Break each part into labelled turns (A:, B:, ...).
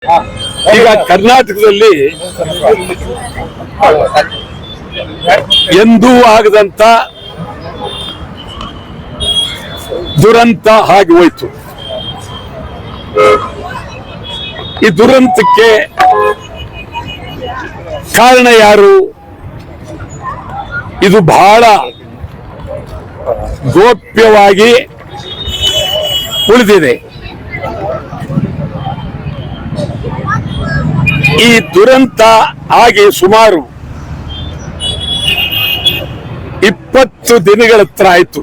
A: ಈಗ ಕರ್ನಾಟಕದಲ್ಲಿ ಎಂದೂ ಆಗದಂತ ದುರಂತ ಆಗಿ ಹೋಯ್ತು. ಈ ದುರಂತಕ್ಕೆ ಕಾರಣ ಯಾರು? ಇದು ಬಹಳ ಗೌಪ್ಯವಾಗಿ ಉಳಿದಿದೆ. ಈ ದುರಂತ ಆಗಿ ಸುಮಾರು 20 ದಿನಗಳ ಹತ್ರ ಆಯ್ತು.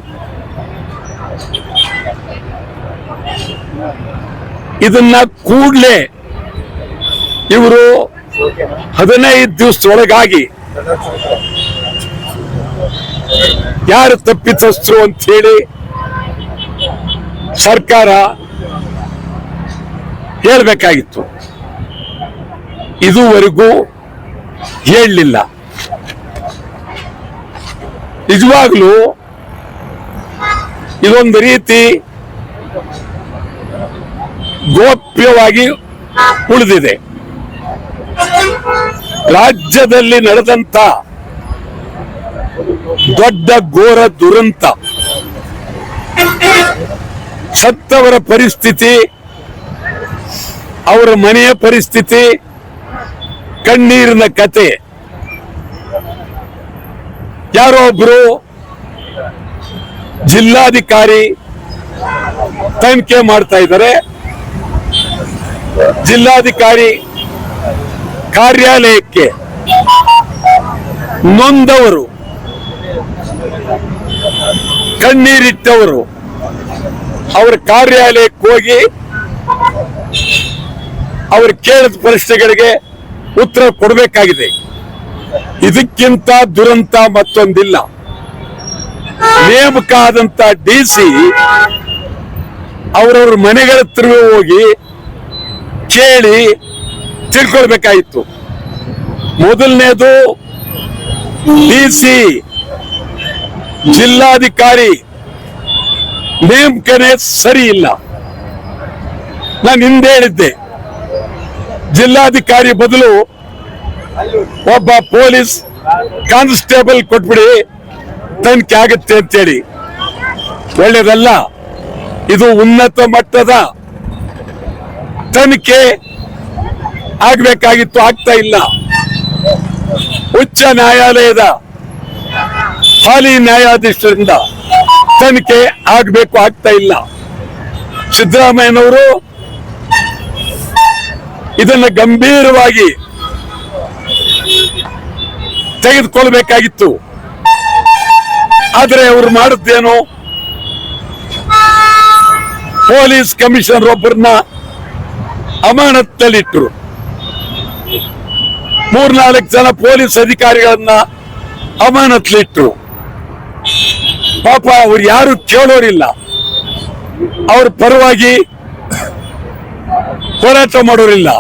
A: ಇದನ್ನ ಕೂಡಲೇ ಇವರು 15 ದಿವಸದೊಳಗಾಗಿ ಯಾರು ತಪ್ಪಿತಸ್ಥರು ಅಂತ ಹೇಳಿ ಸರ್ಕಾರ ಹೇಳಬೇಕಾಗಿತ್ತು. ಇದುವರೆಗೂ ಹೇಳಲಿಲ್ಲ. ನಿಜವಾಗ್ಲೂ ಇದೊಂದು ರೀತಿ ಗೌಪ್ಯವಾಗಿ ಉಳಿದಿದೆ. ರಾಜ್ಯದಲ್ಲಿ ನಡೆದಂತ ದೊಡ್ಡ ಘೋರ ದುರಂತ, ಸತ್ತವರ ಪರಿಸ್ಥಿತಿ, ಅವರ ಮನೆಯ ಪರಿಸ್ಥಿತಿ, ಕಣ್ಣೀರಿನ ಕತೆ. ಯಾರೋ ಒಬ್ರು ಜಿಲ್ಲಾಧಿಕಾರಿ ತನಿಖೆ ಮಾಡ್ತಾ ಇದ್ದಾರೆ. ಜಿಲ್ಲಾಧಿಕಾರಿ ಕಾರ್ಯಾಲಯಕ್ಕೆ ನೊಂದವರು, ಕಣ್ಣೀರಿಟ್ಟವರು ಅವರ ಕಾರ್ಯಾಲಯಕ್ಕೆ ಹೋಗಿ ಅವರು ಕೇಳಿದ ಪ್ರಶ್ನೆಗಳಿಗೆ ಉತ್ತರ ಕೊಡಬೇಕಾಗಿದೆ. ಇದಕ್ಕಿಂತ ದುರಂತ ಮತ್ತೊಂದಿಲ್ಲ. ನೇಮಕ ಆದಂತ ಡಿಸಿ ಅವರವ್ರ ಮನೆಗಳ ಹತ್ರವೇ ಹೋಗಿ ಕೇಳಿ ತಿಳ್ಕೊಳ್ಬೇಕಾಯಿತು. ಮೊದಲನೇದು, ಡಿಸಿ ಜಿಲ್ಲಾಧಿಕಾರಿ ನೇಮಕನೇ ಸರಿ ಇಲ್ಲ. ನಾನು ಹಿಂದೆ ಹೇಳಿದ್ದೆ, ಜಿಲ್ಲಾಧಿಕಾರಿ ಬದಲು ಒಬ್ಬ ಪೊಲೀಸ್ ಕಾನ್ಸ್ಟೇಬಲ್ ಕೊಟ್ಬಿಡಿ, ತನಿಖೆ ಆಗುತ್ತೆ ಅಂತೇಳಿ. ಒಳ್ಳೇದಲ್ಲ. ಇದು ಉನ್ನತ ಮಟ್ಟದ ತನಿಖೆ ಆಗ್ಬೇಕಾಗಿತ್ತು, ಆಗ್ತಾ ಇಲ್ಲ. ಉಚ್ಚ ನ್ಯಾಯಾಲಯದ ಹಾಲಿ ನ್ಯಾಯಾಧೀಶರಿಂದ ತನಿಖೆ ಆಗ್ಬೇಕು, ಆಗ್ತಾ ಇಲ್ಲ. ಸಿದ್ದರಾಮಯ್ಯನವರು ಇದನ್ನು ಗಂಭೀರವಾಗಿ ತೆಗೆದುಕೊಳ್ಬೇಕಾಗಿತ್ತು. ಆದರೆ ಅವರು ಮಾಡುತ್ತೇನು? ಪೊಲೀಸ್ ಕಮಿಷನರ್ ಒಬ್ಬರನ್ನ ಅಮಾನತ್ತಲ್ಲಿಟ್ಟರು. 3-4 ಜನ ಪೊಲೀಸ್ ಅಧಿಕಾರಿಗಳನ್ನ ಅಮಾನತ್ಲಿಟ್ರು. ಪಾಪ ಅವ್ರು ಯಾರು ಕೇಳೋರಿಲ್ಲ. ಅವ್ರ ಪರವಾಗಿ ಹೋರಾಟ ಮಾಡೋರಿಲ್ಲ.